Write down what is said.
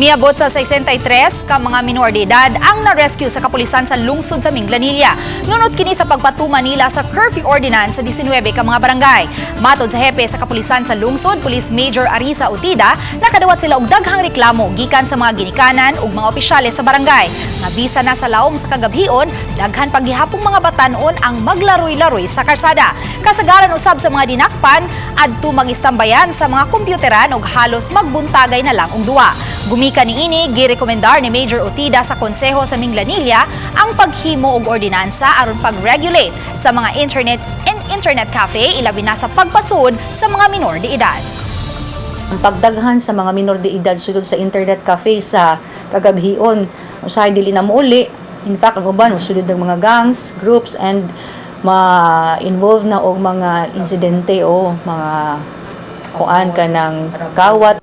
Miabot sa 63 ka mga minor de edad ang na-rescue sa kapulisan sa lungsod sa Minglanilla. Nunot kini sa pagpatuma nila sa curfew ordinance sa 19 ka mga barangay. Matod sa hepe sa kapulisan sa lungsod, Police Major Arisa Utida, nakadawat sila og daghang reklamo gikan sa mga ginikanan ug mga opisyales sa barangay. Nga bisa na sa laom sa kagabhion, daghan paghihapong mga batanon ang maglaroy-laroy sa karsada. Kasagaran usab sa mga dinakpan, adto mag-istambayan sa mga kompyuteran ug halos magbuntagay na lang og duwa. Gumika niini, girekomendar ni Major Utida sa Konseho sa Minglanilla ang paghimo og ordinansa aron pag-regulate sa mga internet cafe, ilabi na sa pagpasud sa mga minor de edad. Ang pagdaghan sa mga minor de edad sulod sa internet cafe sa kagabhion, usahay dili na mouli. In fact, ang uban sulod ng mga gangs, groups, and ma-involve na og mga insidente o mga kuan ka ng kawat.